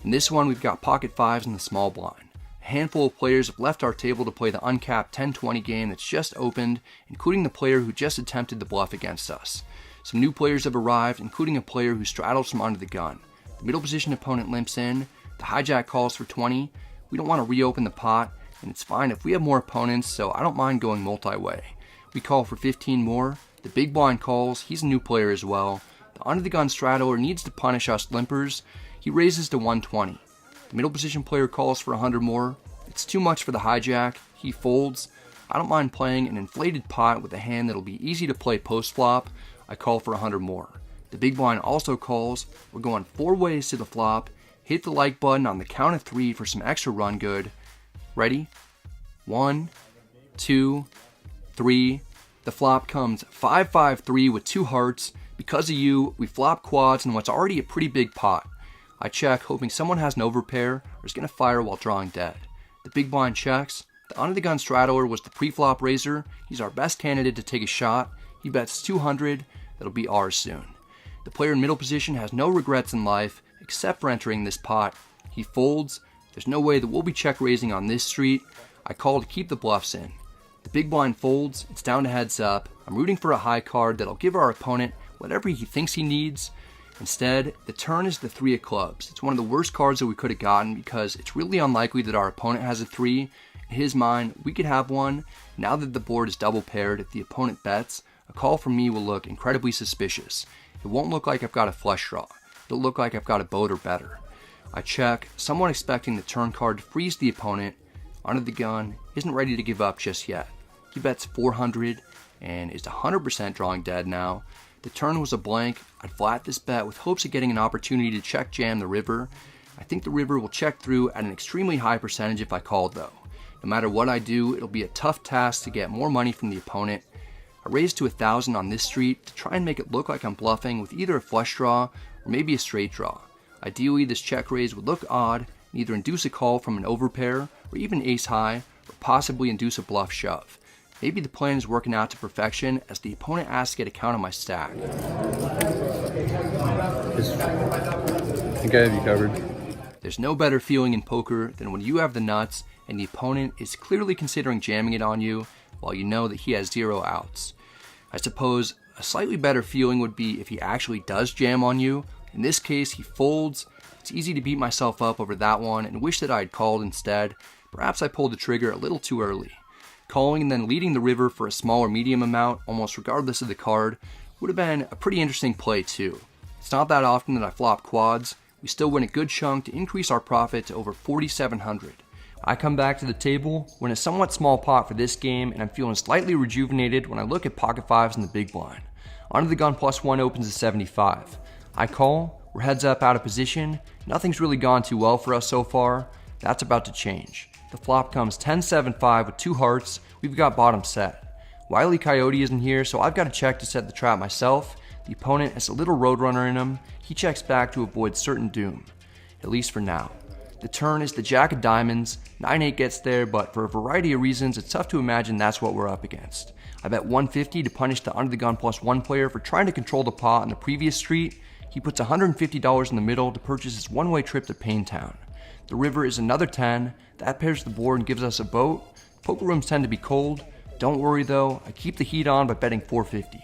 In this one, we've got pocket fives in the small blind. A handful of players have left our table to play the uncapped 10-20 game that's just opened, including the player who just attempted the bluff against us. Some new players have arrived, including a player who straddles from under the gun. The middle position opponent limps in, the hijack calls for 20. We don't want to reopen the pot, and it's fine if we have more opponents, so I don't mind going multi-way. We call for 15 more. The big blind calls, he's a new player as well. The under the gun straddler needs to punish us limpers. He raises to 120. The middle position player calls for 100 more. It's too much for the hijack. He folds. I don't mind playing an inflated pot with a hand that'll be easy to play post flop. I call for 100 more. The big blind also calls. We're going 4 ways to the flop. Hit the like button on the count of 3 for some extra run good. Ready? 1, 2, 3. The flop comes 5-5-3 with 2 hearts. Because of you, we flop quads in what's already a pretty big pot. I check, hoping someone has an overpair or is going to fire while drawing dead. The big blind checks. The under the gun straddler was the pre-flop raiser. He's our best candidate to take a shot. He bets 200. That'll be ours soon. The player in middle position has no regrets in life except for entering this pot. He folds. There's no way that we'll be check raising on this street. I call to keep the bluffs in. The big blind folds. It's down to heads up. I'm rooting for a high card that'll give our opponent whatever he thinks he needs. Instead, the turn is the 3 of clubs. It's one of the worst cards that we could have gotten because it's really unlikely that our opponent has a 3. In his mind, we could have one. Now that the board is double paired, if the opponent bets, a call from me will look incredibly suspicious. It won't look like I've got a flush draw. It'll look like I've got a boat or better. I check, somewhat expecting the turn card to freeze the opponent. Under the gun, isn't ready to give up just yet. He bets 400 and is 100% drawing dead now. The turn was a blank. I'd flat this bet with hopes of getting an opportunity to check jam the river. I think the river will check through at an extremely high percentage if I called though. No matter what I do, it'll be a tough task to get more money from the opponent. I raised to 1,000 on this street to try and make it look like I'm bluffing with either a flush draw or maybe a straight draw. Ideally, this check raise would look odd and either induce a call from an overpair or even ace high or possibly induce a bluff shove. Maybe the plan is working out to perfection as the opponent asks to get a count on my stack. I think I have you covered. There's no better feeling in poker than when you have the nuts and the opponent is clearly considering jamming it on you while you know that he has 0 outs. I suppose a slightly better feeling would be if he actually does jam on you. In this case, he folds. It's easy to beat myself up over that one and wish that I had called instead. Perhaps I pulled the trigger a little too early. Calling and then leading the river for a small or medium amount, almost regardless of the card, would have been a pretty interesting play too. It's not that often that I flop quads. We still win a good chunk to increase our profit to over 4,700. I come back to the table, win a somewhat small pot for this game, and I'm feeling slightly rejuvenated when I look at pocket fives in the big blind. Under the gun +1 opens at 75. I call, we're heads up out of position. Nothing's really gone too well for us so far. That's about to change. The flop comes 10-7-5 with 2 hearts. We've got bottom set. Wile E. Coyote isn't here, so I've got to check to set the trap myself. The opponent has a little roadrunner in him. He checks back to avoid certain doom, at least for now. The turn is the jack of diamonds. 9-8 gets there, but for a variety of reasons, it's tough to imagine that's what we're up against. I bet 150 to punish the under the gun +1 player for trying to control the pot on the previous street. He puts $150 in the middle to purchase his one-way trip to Paintown. The river is another 10. That pairs the board and gives us a boat. Poker rooms tend to be cold. Don't worry though, I keep the heat on by betting 450.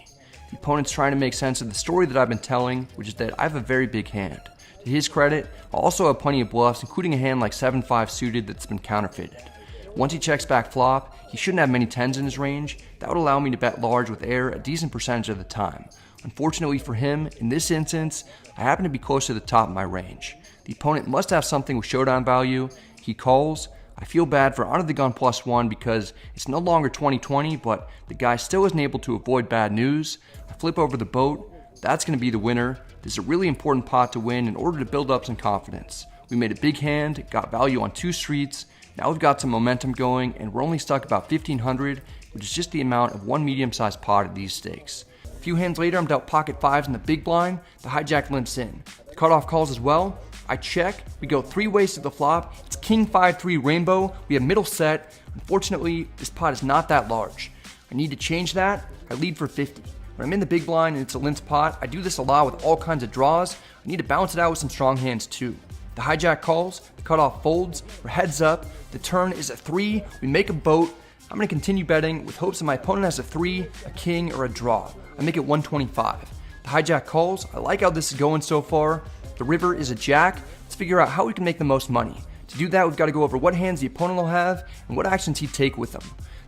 The opponent's trying to make sense of the story that I've been telling, which is that I have a very big hand. To his credit, I also have plenty of bluffs, including a hand like 7-5 suited that's been counterfeited. Once he checks back flop, he shouldn't have many 10s in his range. That would allow me to bet large with air a decent percentage of the time. Unfortunately for him, in this instance, I happen to be close to the top of my range. The opponent must have something with showdown value. He calls. I feel bad for under the gun +1 because it's no longer 2020, but the guy still isn't able to avoid bad news. I flip over the boat. That's going to be the winner. This is a really important pot to win in order to build up some confidence. We made a big hand, got value on 2 streets. Now we've got some momentum going, and we're only stuck about 1,500, which is just the amount of one medium-sized pot at these stakes. A few hands later, I'm dealt pocket fives in the big blind. The hijack limps in. The cutoff calls as well. I check. We go 3 ways to the flop. It's king 5-3 rainbow. We have middle set. Unfortunately, this pot is not that large. I need to change that. I lead for 50. When I'm in the big blind and it's a limp pot, I do this a lot with all kinds of draws. I need to balance it out with some strong hands too. The hijack calls, the cutoff folds, or heads up, the turn is a 3, we make a boat. I'm going to continue betting with hopes that my opponent has a 3, a king, or a draw. I make it 125. The hijack calls, I like how this is going so far. The river is a jack. Let's figure out how we can make the most money. To do that, we've got to go over what hands the opponent will have and what actions he'd take with them.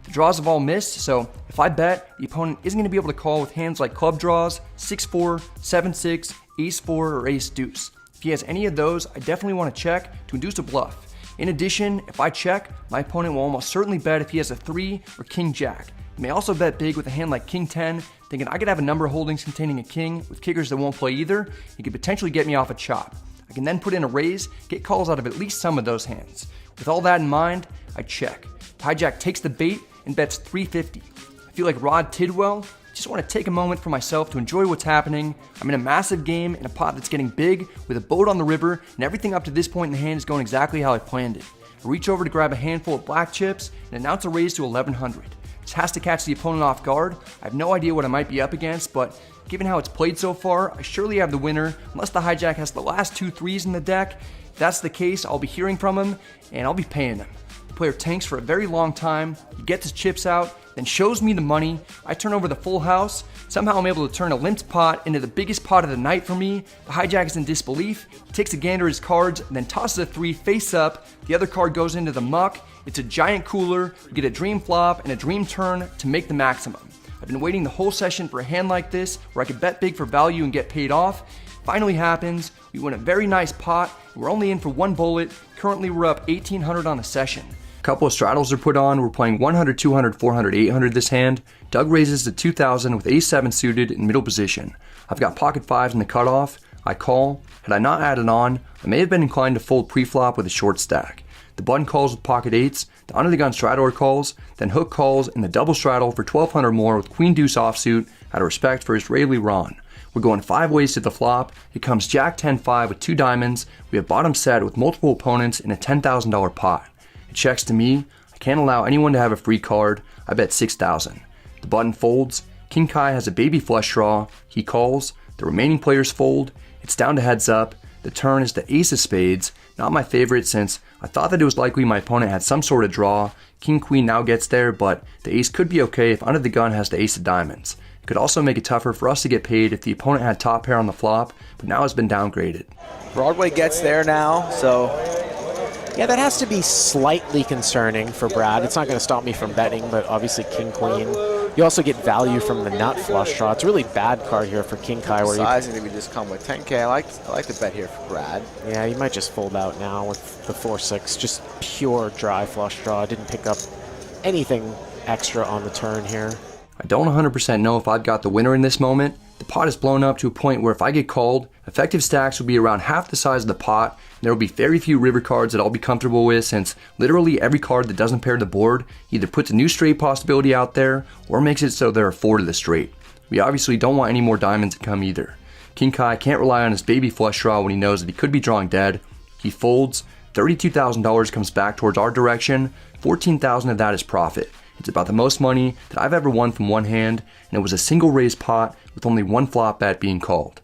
The draws have all missed, so if I bet, the opponent isn't going to be able to call with hands like club draws, 6-4, 7-6, ace-4, or ace-deuce. If he has any of those, I definitely want to check to induce a bluff. In addition, if I check, my opponent will almost certainly bet if he has a 3 or king-jack. He may also bet big with a hand like king-10, thinking I could have a number of holdings containing a king with kickers that won't play either. He could potentially get me off a chop. I can then put in a raise, get calls out of at least some of those hands. With all that in mind, I check. Hijack takes the bait and bets 350. I feel like Rod Tidwell. Just want to take a moment for myself to enjoy what's happening. I'm in a massive game in a pot that's getting big with a boat on the river, and everything up to this point in the hand is going exactly how I planned it. I reach over to grab a handful of black chips and announce a raise to 1100. This has to catch the opponent off guard. I have no idea what I might be up against, but given how it's played so far, I surely have the winner, unless the hijack has the last 2 3s in the deck. If that's the case, I'll be hearing from him, and I'll be paying him. The player tanks for a very long time, he gets his chips out, then shows me the money. I turn over the full house. Somehow I'm able to turn a limped pot into the biggest pot of the night for me. The hijack is in disbelief. He takes a gander at his cards, and then tosses a 3 face up. The other card goes into the muck. It's a giant cooler. We get a dream flop and a dream turn to make the maximum. I've been waiting the whole session for a hand like this, where I could bet big for value and get paid off. Finally happens. We win a very nice pot. We're only in for 1 bullet. Currently we're up 1800 on the session. A couple of straddles are put on. We're playing 100, 200, 400, 800 this hand. Doug raises to 2000 with ace-7 suited in middle position. I've got pocket 5s in the cutoff. I call. Had I not added on, I may have been inclined to fold pre-flop with a short stack. The button calls with pocket 8s, the under the gun straddler calls, then hook calls in the double straddle for 1200 more with queen deuce offsuit out of respect for Israeli Ron. We're going 5 ways to the flop. It comes jack 10-5 with 2 diamonds. We have bottom set with multiple opponents in a $10,000 pot. It checks to me. I can't allow anyone to have a free card. I bet 6,000. The button folds. King Kai has a baby flush draw. He calls. The remaining players fold. It's down to heads up. The turn is the ace of spades. Not my favorite since I thought that it was likely my opponent had some sort of draw. King Queen now gets there, but the ace could be okay if under the gun has the ace of diamonds. It could also make it tougher for us to get paid if the opponent had top pair on the flop, but now has been downgraded. Broadway gets there now, so yeah, that has to be slightly concerning for Brad. It's not going to stop me from betting, but obviously King Queen. You also get value from the nut flush draw. It's a really bad card here for King Kai. Where Sizing that we just come with 10K. I like the bet here for Brad. Yeah, you might just fold out now with the 4-6. Just pure dry flush draw. Didn't pick up anything extra on the turn here. I don't 100% know if I've got the winner in this moment. The pot is blown up to a point where if I get called, effective stacks will be around half the size of the pot, and there will be very few river cards that I'll be comfortable with, since literally every card that doesn't pair the board either puts a new straight possibility out there or makes it so there are 4 to the straight. We obviously don't want any more diamonds to come either. King Kai can't rely on his baby flush draw when he knows that he could be drawing dead. He folds. $32,000 comes back towards our direction. 14,000 of that is profit. It's about the most money that I've ever won from one hand, and it was a single raise pot with only 1 flop bet being called.